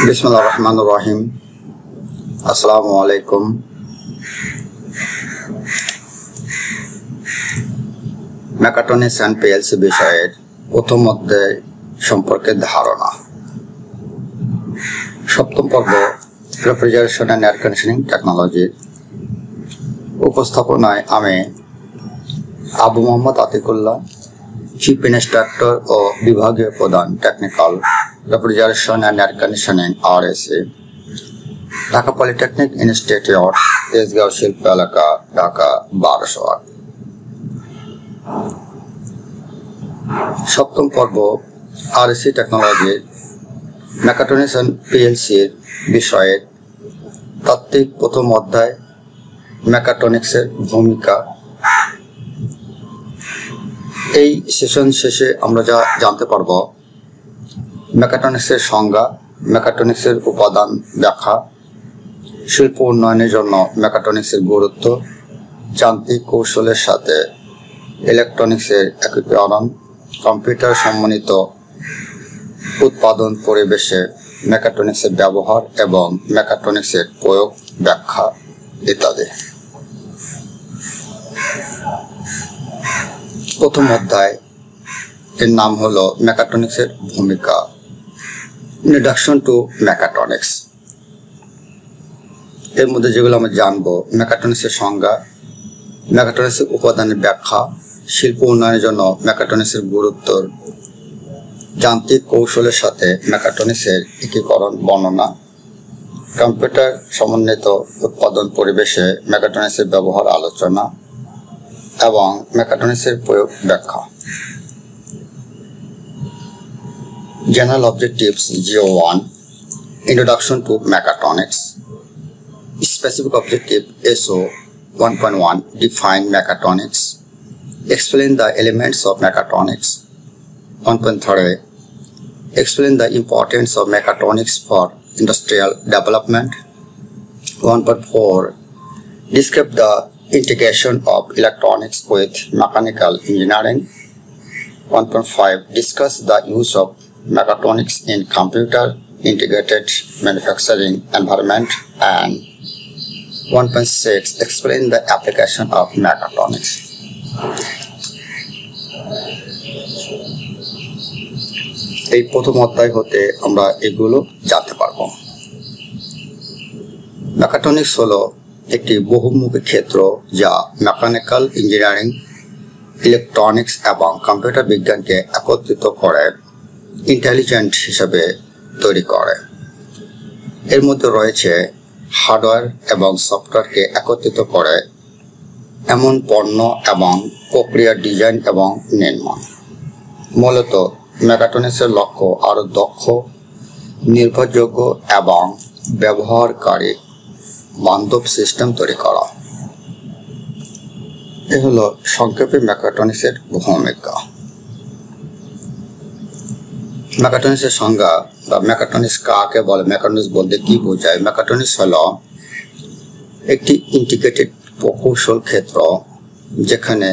बिस्मिल्लाहिर्रहमानिर्रहीम। अस्सलामु आलैकुम। Mechatronics and PLC বিষয়ের প্রথম অধ্যায় সম্পর্কে ধারণা। সপ্তম পর্ব রেফ্রিজারেশন অ্যান্ড এয়ার কন্ডিশনিং টেকনোলজির উপস্থাপনায় আমি আবু মোহাম্মদ আতিকুল্লাহ, চিফ ইনস্ট্রাক্টর ও বিভাগীয় প্রধান technical refrigeration and air conditioning RSA, Dhaka polytechnic institute, Tejgaon শিল্প এলাকা, ঢাকা 1208। সপ্তম পর্ব RSA টেকনোলজির মেকাট্রনিক্স অ্যান্ড পিএলসির বিষয়ের তাত্ত্বিক প্রথম অধ্যায় মেকাট্রনিক্সের ভূমিকা। এই সেশন শেষে আমরা যা জানতে পারব: মেকাট্রনিক্সের সংজ্ঞা, মেকাট্রনিক্সের উপাদান ব্যাখ্যা, শিল্প উন্নয়নের জন্য মেকাট্রনিক্সের গুরুত্ব, যান্ত্রিক কৌশলের সাথে ইলেকট্রনিক্সের একীকরণ, কম্পিউটার সমন্বিত উৎপাদন পরিবেশে মেকাট্রনিক্সের ব্যবহার এবং মেকাট্রনিক্সের প্রয়োগ ব্যাখ্যা ইত্যাদি। প্রথম অধ্যায় এর নাম হলো মেকাট্রনিক্সের ভূমিকা, ইন্ট্রোডাকশন টু মেকাট্রনিক্স। এর মধ্যে যেগুলো আমরা জানবো: মেকাট্রনিক্সের সংজ্ঞা, মেকাট্রনিক্সের উপাদানের ব্যাখ্যা, শিল্প উন্নয়নের জন্য মেকাট্রনিক্সের গুরুত্ব, যান্ত্রিক কৌশলের সাথে মেকাট্রনিক্সের একীকরণ বর্ণনা, কম্পিউটার সমন্বিত উৎপাদন পরিবেশে মেকাট্রনিক্সের ব্যবহার আলোচনা এবং মেকাট্রনিক্সের প্রয়োগ ব্যাখ্যা। General Objectives GO1, Introduction to Mechatronics. Specific Objective SO 1.1, Define Mechatronics. Explain the elements of mechatronics. 1.3, Explain the importance of mechatronics for industrial development. 1.4, Describe the integration of electronics with mechanical engineering. 1.5, Discuss the use of mechatronics in computer integrated manufacturing environment. And 1.6, Explain the application of mechatronics. এই প্রথম অধ্যায় হতে আমরা এগুলো জানতে পারবো। Mechatronics হলো একটি বহুমুখী ক্ষেত্র যা মেকানিক্যাল ইঞ্জিনিয়ারিং, ইলেকট্রনিক্স এবং কম্পিউটার বিজ্ঞানকে একত্রিত করে ইন্টেলিজেন্ট হিসেবে তৈরি করে। এর মধ্যে রয়েছে হার্ডওয়্যার এবং সফটওয়্যারকে একত্রিত করে এমন পণ্য এবং প্রক্রিয়ার ডিজাইন এবং নির্মাণ। মূলত মেকাট্রনিক্সের লক্ষ্য আরও দক্ষ, নির্ভরযোগ্য এবং ব্যবহারকারী বান্ধব সিস্টেম তৈরি করা। এ হলো সংক্ষেপে মেকাট্রনিক্সের ভূমিকা। মেকাট্রনিক্সের সংজ্ঞা বা মেকাট্রনিক্স কাকে বলে, মেকাট্রনিক্স বলতে কি বোঝায়? মেকাট্রনিক্স হলো একটি ইন্টিগ্রেটেড প্রকৌশল ক্ষেত্র যেখানে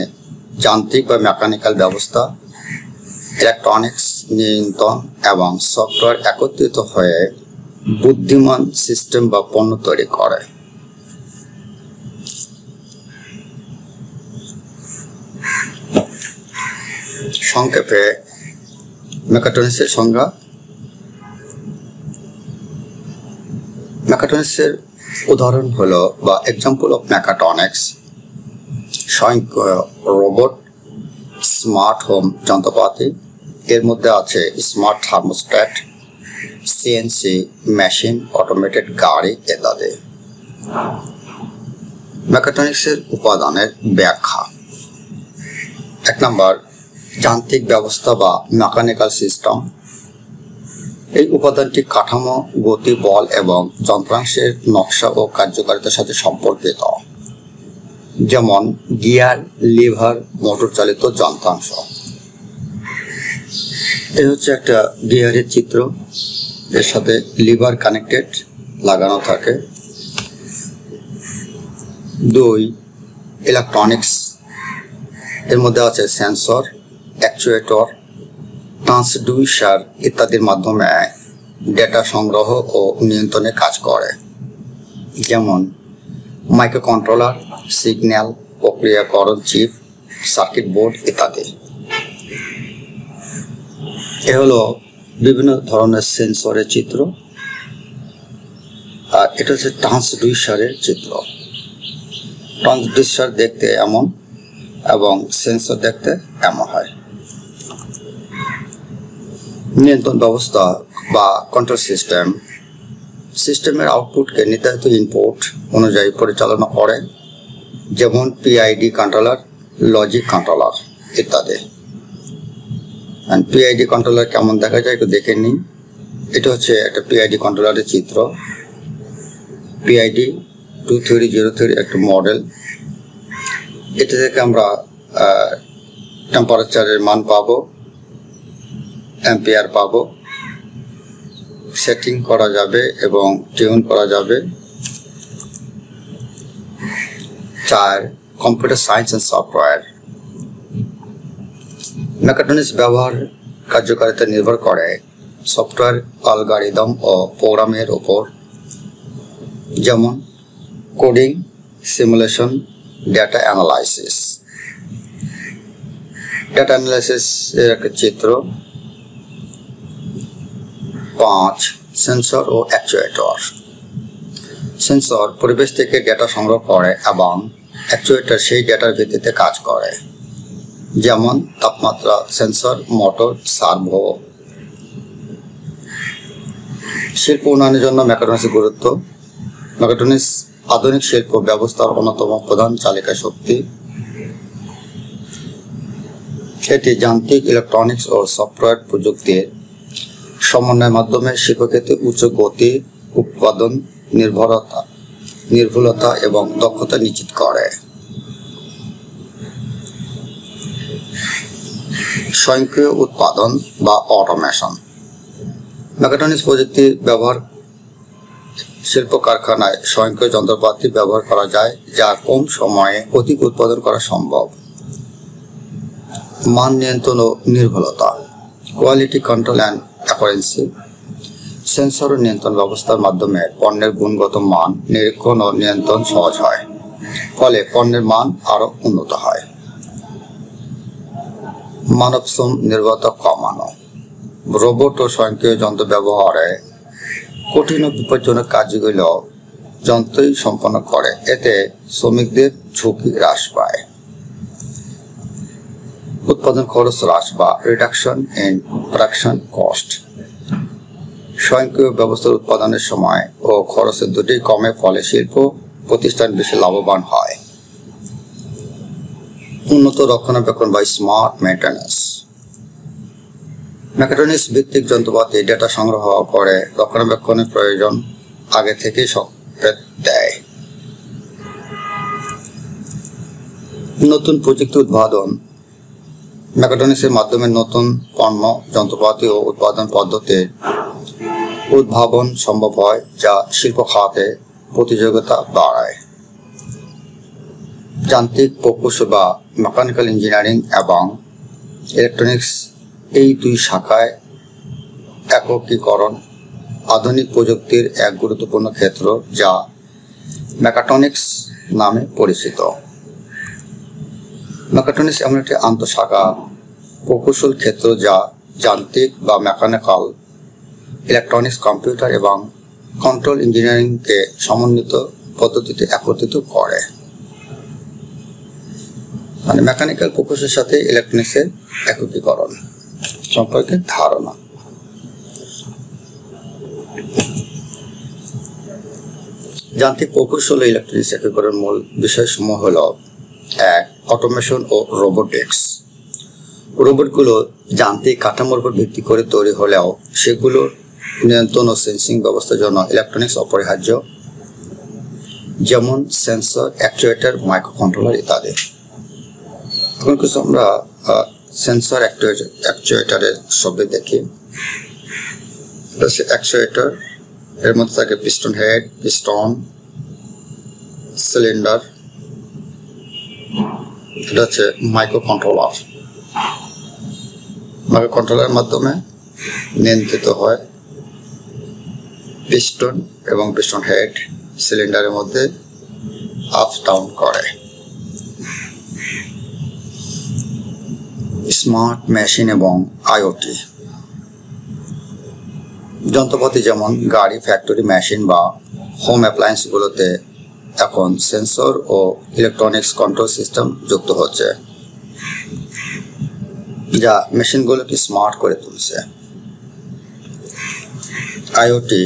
যান্ত্রিক বা মেকানিক্যাল ব্যবস্থা, ইলেকট্রনিক্স, নিয়ন্ত্রণ এবং সফটওয়্যার একত্রিত হয়ে বুদ্ধিমান সিস্টেম বা পণ্য তৈরি করে। সংক্ষেপে মেকাট্রনিক্সের সংজ্ঞা: মেকাট্রনিক্সের উদাহরণ হলো বা এক্সাম্পল অফ মেকাট্রনিক্স স্বয়ংক্রিয় রোবট, স্মার্ট হোম যন্ত্রপাতি, এর মধ্যে আছে smart thermostat, CNC machine, automated গাড়ি ইত্যাদি। মেকাট্রনিক্সের উপাদানের ব্যাখ্যা। 1 নম্বর, যান্ত্রিক ব্যবস্থা বা মেকানিক্যাল সিস্টেম। এই উপাদানটি কাঠামো, গতি, বল এবং যন্ত্রাংশের নকশা ও কার্যকারিতার সাথে সম্পর্কিত, যেমন গিয়ার, লিভার, মোটর চালিত যন্ত্রাংশ। এই হচ্ছে একটা গিয়ারের চিত্র, এর সাথে লিভার কানেক্টেড লাগানো থাকে। 2, ইলেকট্রনিক্স। এর মধ্যে আছে সেন্সর, অ্যাকচুয়েটর, ট্রান্সডিউসার ইত্যাদির মাধ্যমে ডেটা সংগ্রহ ও নিয়ন্ত্রণে কাজ করে, যেমন মাইক্রোকন্ট্রোলার, সিগন্যাল প্রক্রিয়াকরণ চিপ, সার্কিট বোর্ড ইত্যাদি। এ হলো বিভিন্ন ধরনের সেন্সরের চিত্র, আর এটা হচ্ছে ট্রান্সডিউসারের চিত্র। ট্রান্সডিউসার দেখতে এমন এবং সেন্সর দেখতে এমন হয়। নিয়ন্ত্রণ ব্যবস্থা বা কন্ট্রোল সিস্টেম সিস্টেমের আউটপুটকে নির্ধারিত ইনপুট অনুযায়ী পরিচালনা করে, যেমন পিআইডি কন্ট্রোলার, লজিক কন্ট্রোলার ইত্যাদি। পিআইডি কন্ট্রোলার কেমন দেখা যায় একটু দেখে নিই। এটা হচ্ছে একটা পিআইডি কন্ট্রোলারের চিত্র। পিআইডি 2303 একটা মডেল। এটা থেকে আমরা টেম্পারেচারের মান পাবো, অ্যাম্পিয়ার পাবো, সেটিং করা যাবে এবং টিউন করা যাবে। 4. Computer science and software. Mechatronics ব্যবহার কার্যকারিতা নির্ভর করে সফটওয়্যার, অ্যালগরিদম ও প্রোগ্রামের উপর, যেমন coding, simulation, data analysis. Data analysis এর একটা চিত্র। 5. সেন্সর ও অ্যাকচুয়েটর। সেন্সর পরিবেশ থেকে ডেটা সংগ্রহ করে এবং অ্যাকচুয়েটর সেই ডেটার ভিত্তিতে কাজ করে, যেমন তাপমাত্রা সেন্সর, মোটর, সার্ভো। শিল্প উন্নয়নের জন্য মেকাট্রনিক্সের গুরুত্ব। মেকাট্রনিক্স আধুনিক শিল্প ব্যবস্থার অন্যতম প্রধান চালিকা শক্তি। এটি যান্ত্রিক, ইলেকট্রনিক্স ও সফটওয়্যার প্রযুক্তির সমন্বয়ের মাধ্যমে শিল্পক্ষেত্রে উচ্চ গতি, উৎপাদন নির্ভুলতা এবং দক্ষতা নিশ্চিত করে। স্বয়ংক্রিয় উৎপাদন বা অটোমেশন। মেকাট্রনিক্স প্রযুক্তির ব্যবহার শিল্প কারখানায় স্বয়ংক্রিয় যন্ত্রপাতি ব্যবহার করা যায়, যা কম সময়ে অধিক উৎপাদন করা সম্ভব। মান নিয়ন্ত্রণ ও নির্ভুলতা। Quality control and accuracy. Sensor ও নিয়ন্ত্রণ ব্যবস্থার মাধ্যমে পণ্যের গুণগত মান নিরীক্ষণ ও নিয়ন্ত্রণ সহজ হয়, ফলে পণ্যের মান আরো উন্নত হয়। মানবশ্রম নির্ভরতা কমানো। রোবট ও স্বয়ংক্রিয় যন্ত্র ব্যবহারে কঠিন ও বিপজ্জনক কাজগুলো যন্ত্রই সম্পন্ন করে, এতে শ্রমিকদের ঝুঁকি হ্রাস পায়। উৎপাদন খরচ হ্রাস বা রিডাকশন ইন প্রোডাকশন কস্ট। স্বয়ংক্রিয় ব্যবস্থার উৎপাদনের সময় ও খরচের দুটি কমে, ফলে শিল্প প্রতিষ্ঠান বেশি লাভবান হয়। উন্নত রক্ষণাবেক্ষণ বা স্মার্ট মেইনটেন্যান্স। মেকাট্রনিক্স ভিত্তিক যন্ত্রপাতি ডেটা সংগ্রহ করে রক্ষণাবেক্ষণের প্রয়োজন আগে থেকেই সংকেত দেয়। নতুন প্রযুক্তি উদ্ভাবন। মেকাট্রনিক্সের মাধ্যমে নতুন পণ্য, যন্ত্রপাতি ও উৎপাদন পদ্ধতির উদ্ভাবন সম্ভব হয়, যা শিল্প খাতে প্রতিযোগিতা বাড়ায়। যান্ত্রিক প্রকৌশল বা মেকানিক্যাল ইঞ্জিনিয়ারিং এবং ইলেকট্রনিক্স, এই দুই শাখায় একীকরণ আধুনিক প্রযুক্তির এক গুরুত্বপূর্ণ ক্ষেত্র, যা মেকাট্রনিক্স নামে পরিচিত। মেকাট্রনিক্স এমন একটি আন্তঃশাখা প্রকৌশল ক্ষেত্র যা যান্ত্রিক বা মেকানিক্যাল, ইলেকট্রনিক্স, কম্পিউটার এবং কন্ট্রোল ইঞ্জিনিয়ারিংকে সমন্বিত পদ্ধতিতে একত্রিত করে। মানে মেকানিক্যাল প্রকৌশলের সাথে ইলেকট্রনিক্সের একীকরণ সম্পর্কে ধারণা। যান্ত্রিক প্রকৌশল ও ইলেকট্রনিক্স একীকরণের মূল বিষয়সমূহ হল: 1. অটোমেশন ও রোবোটিক্স। রোবটগুলো যান্ত্রিক কাঠামোর উপর ভিত্তি করে তৈরি হলেও সেগুলোর নিয়ন্ত্রণ ও সেন্সিং ব্যবস্থার জন্য ইলেকট্রনিক্স অপরিহার্য, যেমন সেন্সর, অ্যাকচুয়েটর, মাইক্রোকন্ট্রোলার ইত্যাদি। এখন কিছু আমরা সেন্সর অ্যাকচুয়েটরের ছবি দেখি। অ্যাকচুয়েটর এর মধ্যে থাকে পিস্টন হেড, পিস্টন, সিলিন্ডার। এটা হচ্ছে মাইক্রোকন্ট্রোলার। মাইক্রোকন্ট্রোলারের মাধ্যমে নিয়ন্ত্রিত হয় পিস্টন এবং পিস্টন হেড সিলিন্ডারের মধ্যে আপ ডাউন করে। স্মার্ট মেশিন এবং আইওটি যন্ত্রপাতি যেমন গাড়ি, ফ্যাক্টরি, মেশিন বা হোম অ্যাপ্লায়েন্সগুলোতে এখন সেন্সর ও ইলেকট্রনিক্স কন্ট্রোল সিস্টেম যুক্ত হচ্ছে, যা মেশিনগুলোকে স্মার্ট করে তুলছে। আইওটি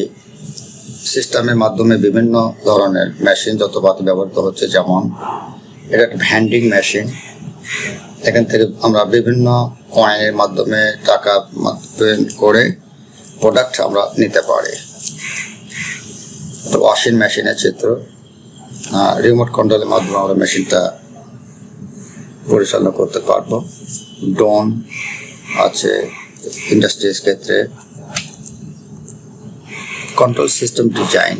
সিস্টেমের মাধ্যমে বিভিন্ন ধরনের মেশিন যন্ত্রপাতি ব্যবহৃত হচ্ছে, যেমন এটা একটা ভ্যান্ডিং মেশিন। এখান থেকে আমরা বিভিন্ন কয়েনের মাধ্যমে টাকা করে প্রোডাক্ট আমরা নিতে পারি। ওয়াশিং মেশিনের চিত্র, রিমোট কন্ট্রোলের মাধ্যমে আমরা মেশিনটা পরিচালনা করতে পারবো। ড্রোন আছে ইন্ডাস্ট্রিজ ক্ষেত্রে। কন্ট্রোল সিস্টেম ডিজাইন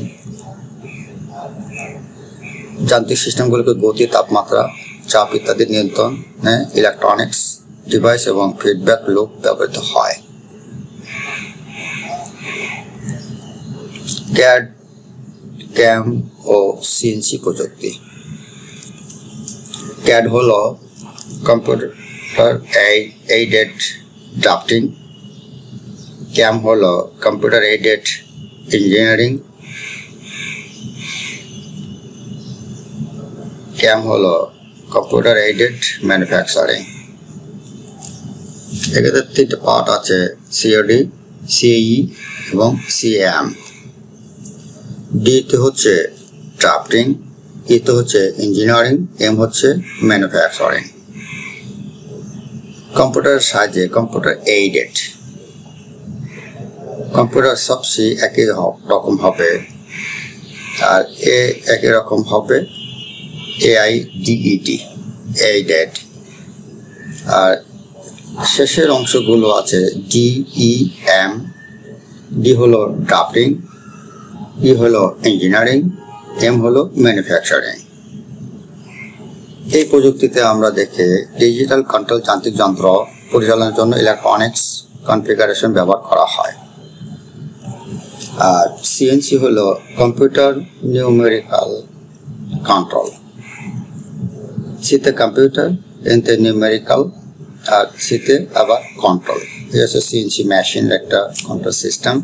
যান্ত্রিক সিস্টেমগুলোকে গতি, তাপমাত্রা, চাপ ইত্যাদি নিয়ন্ত্রণে ইলেকট্রনিক্স ডিভাইস এবং ফিডব্যাক লুপ ব্যবহৃত হয়। ক্যাড, ক্যাম ও সিএনসি প্রযুক্তি। ক্যাড হলো কম্পিউটার এইডেড ড্রাফটিং, ক্যাম হলো কম্পিউটার এইডেড ইঞ্জিনিয়ারিং, ক্যাম হলো কম্পিউটার এইডেড ম্যানুফ্যাকচারিং। এক্ষেত্রে তিনটে পার্ট আছে, সিওডি, সিই এবং সিএম। ডিতে হচ্ছে ড্রাফটিং, ইতে হচ্ছে ইঞ্জিনিয়ারিং, এম হচ্ছে ম্যানুফ্যাকচারিং। কম্পিউটারের সাহায্যে কম্পিউটার এইডেড, কম্পিউটার সব সি একই রকম হবে আর এ একই রকম হবে, AIDED এইডেড। আর শেষের অংশগুলো আছে DEM। ডি হলো ড্রাফটিং, ই হলো ইঞ্জিনিয়ারিং, এম হলো ম্যানুফ্যাকচারিং। এই প্রযুক্তিতে আমরা দেখে ডিজিটাল কন্ট্রোল যান্ত্রিক যন্ত্র পরিচালনার জন্য ইলেকট্রনিক্স কনফিগারেশন ব্যবহার করা হয়। আর সিএনসি হলো কম্পিউটার নিউমেরিক্যাল কন্ট্রোল। সিতে কম্পিউটার, এনতে নিউমেরিক্যাল, আর সিতে আবার কন্ট্রোল। এই হচ্ছে সিএনসি মেশিনের একটা কন্ট্রোল সিস্টেম।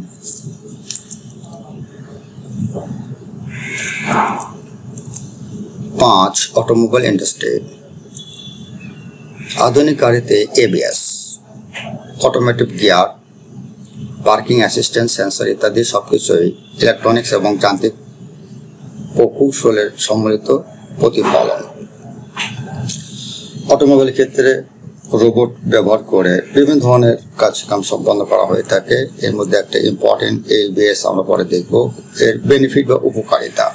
পাঁচ, অটোমোবাইল ইন্ডাস্ট্রি। আধুনিক গাড়িতে ABS, automatic gear, parking assistant, sensor ইত্যাদি সবকিছুই ইলেকট্রনিক্স এবং যান্ত্রিক প্রকৌশলের সম্মিলিত প্রতিফলন। অটোমোবাইল ক্ষেত্রে রোবট ব্যবহার করে বিভিন্ন ধরনের কাজকাম সম্পন্ন করা হয়ে থাকে। এর মধ্যে একটা ইম্পর্টেন্ট ABS আমরা পরে দেখব। এর বেনিফিট বা উপকারিতা: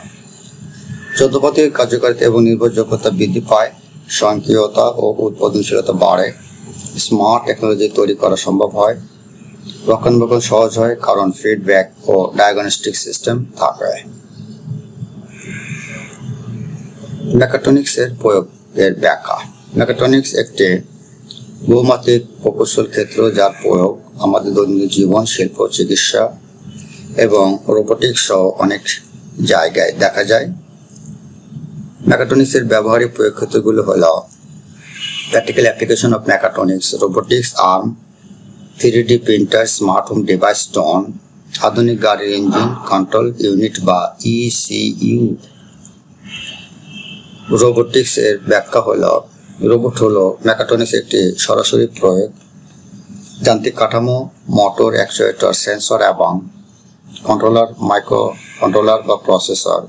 যন্ত্রপাতির কার্যকারিতা এবং নির্ভরযোগ্যতা বৃদ্ধি পায়, স্বয়ংক্রিয়তা ও উৎপাদনশীলতা বাড়ে, স্মার্ট টেকনোলজি তৈরি করা সম্ভব হয়, রক্ষণাবেক্ষণ সহজ হয় কারণ ফিডব্যাক ও ডায়াগনস্টিক সিস্টেম থাকে। মেকাট্রনিক্সের প্রয়োগের ব্যাখ্যা। মেকাট্রনিক্স একটি বহুমাত্রিক প্রকৌশল ক্ষেত্র যার প্রয়োগ আমাদের দৈনন্দিন জীবন, শিল্প, চিকিৎসা এবং রোবোটিক্স সহ অনেক জায়গায় দেখা যায়। মেকাট্রনিক্সের ব্যবহারিক প্রয়োগ ক্ষেত্রগুলো হল practical application of mechatronics, robotics arm, 3D printer, smart home device, drone, আধুনিক গাড়ির ইঞ্জিন কন্ট্রোল ইউনিট বা ECU। রোবোটিক্স এর ব্যাখ্যা হলো রোবট হলো মেকাট্রনিক্স একটি সরাসরি প্রয়োগ। যান্ত্রিক কাঠামো, মোটর, অ্যাকচুয়েটর, সেন্সর এবং কন্ট্রোলার, মাইক্রো কন্ট্রোলার বা প্রসেসর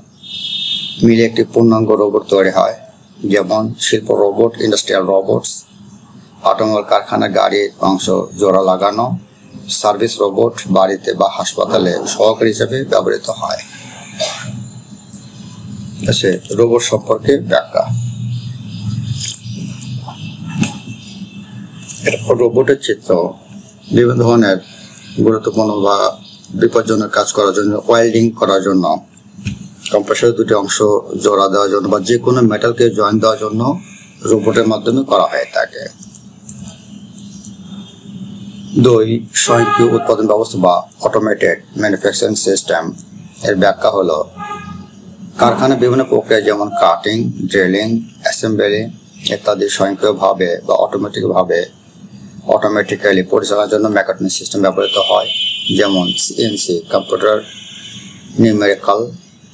মিলে একটি পূর্ণাঙ্গ রোবট তৈরি হয়, যেমন শিল্প রোবট, ইন্ডাস্ট্রিয়াল রোবটস, অটোমোবাইল কারখানা, গাড়ির অংশ জোড়া লাগানো, সার্ভিস রোবট বাড়িতে বা হাসপাতালে সহকারী হিসেবে ব্যবহৃত হয়। রোবট সম্পর্কে ব্যাখ্যা। রোবটের চিত্র বিভিন্ন ধরনের গুরুত্বপূর্ণ বা বিপজ্জনক কাজ করার জন্য, ওয়েল্ডিং করার জন্য, কম্প্রেসরের দুটি অংশ জোড়া দেওয়ার জন্য বা যে কোনো মেটালকে জয়েন দেওয়ার জন্য রোবটের মাধ্যমে করা হয়ে থাকে। 2 স্বয়ংক্রিয় উৎপাদন ব্যবস্থা বা অটোমেটেড ম্যানুফ্যাকচারিং সিস্টেম এর ব্যাখ্যা হলো কারখানায় বিভিন্ন প্রক্রিয়া যেমন কাটিং, ড্রিলিং, অ্যাসেম্বলি ইত্যাদি স্বয়ংক্রিয়ভাবে বা অটোমেটিক্যালি পরিচালনার জন্য মেকাট্রনিক সিস্টেম ব্যবহৃত হয়, যেমন CNC computer numerical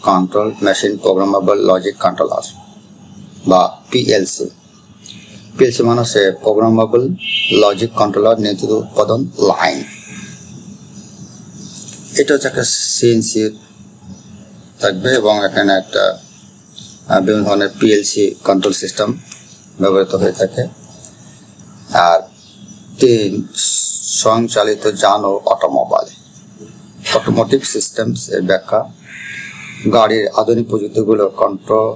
control machine programmable logic controller বা পিএলসি। পিএলসি মানে হচ্ছে প্রোগ্রামেবল লজিক কন্ট্রোলার নিয়ন্ত্রিত উৎপাদন লাইন। এটা হচ্ছে একটা সিএনসি থাকবে এবং এখানে একটা বিভিন্ন ধরনের পিএলসি কন্ট্রোল সিস্টেম ব্যবহৃত হয়ে থাকে। আর 3 স্বয়ংচালিত যান ও অটোমোটিভ সিস্টেমস এর ব্যাখ্যা গাড়ির আধুনিক প্রযুক্তিগুলো কন্ট্রোল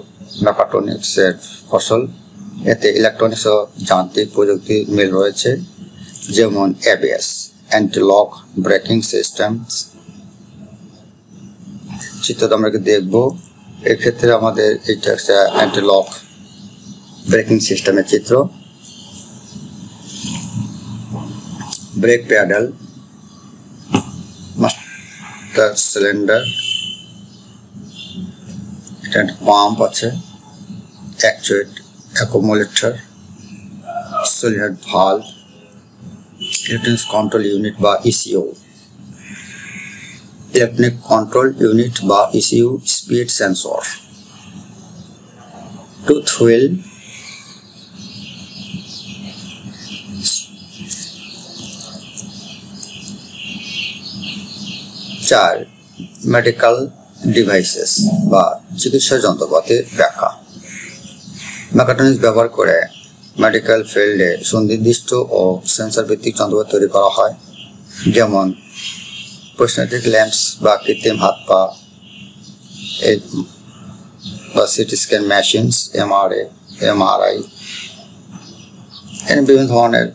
মেকাট্রনিক্সের ফসল। এতে ইলেকট্রনিক্স ও যান্ত্রিক প্রযুক্তির মিল রয়েছে, যেমন এবিএস অ্যান্টি-লক ব্রেকিং সিস্টেমস। চিত্রটা আমরা দেখব। এক্ষেত্রে আমাদের এটা একটা অ্যান্টি-লক ব্রেকিং সিস্টেমের চিত্র। ব্রেক প্যাডেল, মাস্টার সিলিন্ডার, এটা পাম্প আছে, actuate accumulator, solenoid valve, electronics control unit বা ইসিইউ, ইলেকট্রনিক কন্ট্রোল ইউনিট বা ECU, speed sensor, tooth wheel, medical devices বা চিকিৎসা যন্ত্রপাতির ব্যাখ্যা। মেকাট্রনিক্স ব্যবহার করে মেডিকেল ফিল্ডে সুনির্দিষ্ট ও সেন্সর ভিত্তিক যন্ত্রপাতি তৈরি করা হয়, যেমন প্রোস্টেটিক ল্যাম্পস বা কৃত্রিম হাত পা বা সিটি স্ক্যান মেশিনস, এমআরআই এখানে বিভিন্ন ধরনের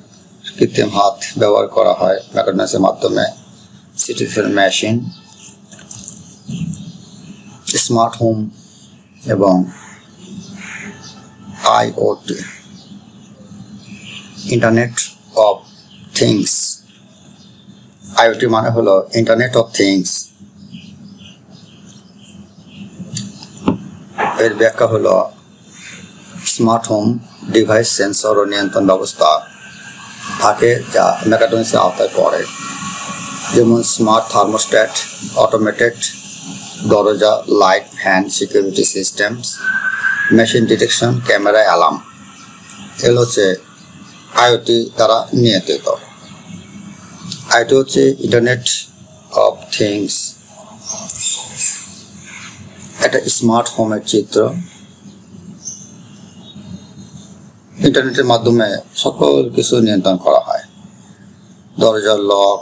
কৃত্রিম হাত ব্যবহার করা হয় মেকাট্রনিক্সের মাধ্যমে। CT scan machine, smart home এবং IoT, internet of things. IoT মানে হলো ইন্টারনেট অফ থিংস। এর ব্যাখ্যা হলো স্মার্ট হোম ডিভাইস সেন্সর ও নিয়ন্ত্রণ ব্যবস্থা থাকে যা মেকাট্রনিক্সের আওতায় পড়ে, যেমন স্মার্ট থার্মোস্ট্যাট, অটোমেটেড দরজা, light, fan, security systems, machine detection, camera, alarm. এগুলো হচ্ছে আইওটি দ্বারা নিয়ন্ত্রিত। আইওটি হচ্ছে ইন্টারনেট অফ থিংস। একটা স্মার্ট হোমের চিত্র। ইন্টারনেটের মাধ্যমে সকল কিছু নিয়ন্ত্রণ করা হয়, দরজার lock,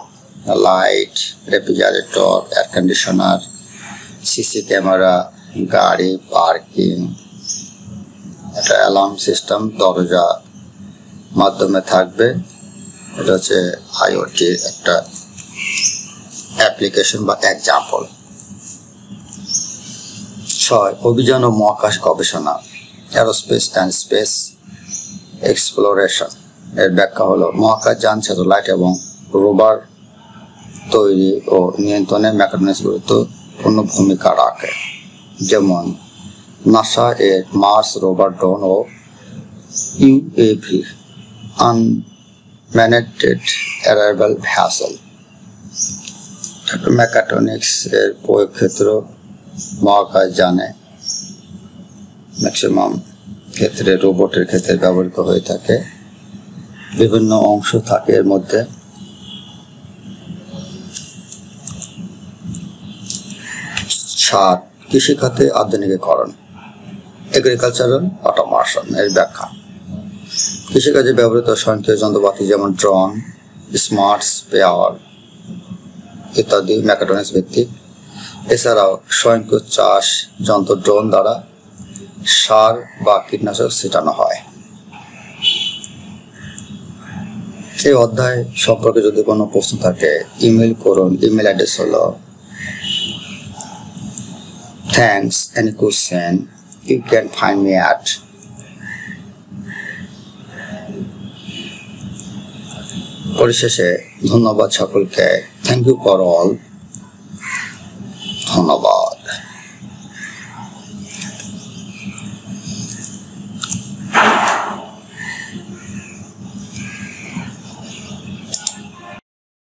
light, refrigerator, air conditioner, CC camera, গাড়ি পার্কিং। একটা অ্যালার্ম সিস্টেম দরজা মাধ্যমে থাকবে। এটা হচ্ছে আইওটির একটা অ্যাপ্লিকেশন বা এক্সাম্পল। 6 অভিযান ও মহাকাশ গবেষণা, এরোস্পেস অ্যান্ড স্পেস এক্সপ্লোরেশন। এর ব্যাখ্যা হলো মহাকাশ যান, স্যাটেলাইট এবং রোভার তৈরি ও নিয়ন্ত্রণে মেকাট্রনিক্স গুরুত্বপূর্ণ ভূমিকা রাখে, যেমন নাসা এর মার্স রোভার, ড্রোন ও ইউএভি আনম্যানেড অ্যারাইভাল ভ্যাসেল। মেকাট্রনিক্স এর প্রয়োগ ক্ষেত্র মহাকাশ যানে, ম্যাক্সিমাম ক্ষেত্রে রোবটের ক্ষেত্রে ব্যবহৃত হয়ে থাকে। বিভিন্ন অংশ থাকে এর মধ্যে। 7 কৃষিখাতে আধুনিকীকরণ, এগ্রিকালচারাল অটোমেশন। এর ব্যাখ্যা কৃষিকাজে ব্যবহৃত স্বয়ংক্রিয় যন্ত্রপাতি যেমন ড্রোন, স্মার্ট স্প্রেয়ার ইত্যাদি মেকাট্রনিক্স ভিত্তিক। এছাড়াও স্বয়ংক্রিয় চাষ যন্ত্র ড্রোন দ্বারা সার বা কীটনাশক ছিটানো হয়। এই অধ্যায় সম্পর্কে যদি কোনো প্রশ্ন থাকে ইমেল করুন। ইমেল অ্যাড্রেস হলো thanks. Any question you can find me at পরিশেষে ধন্যবাদ সকলকে। Thank you for all. ধন্যবাদ।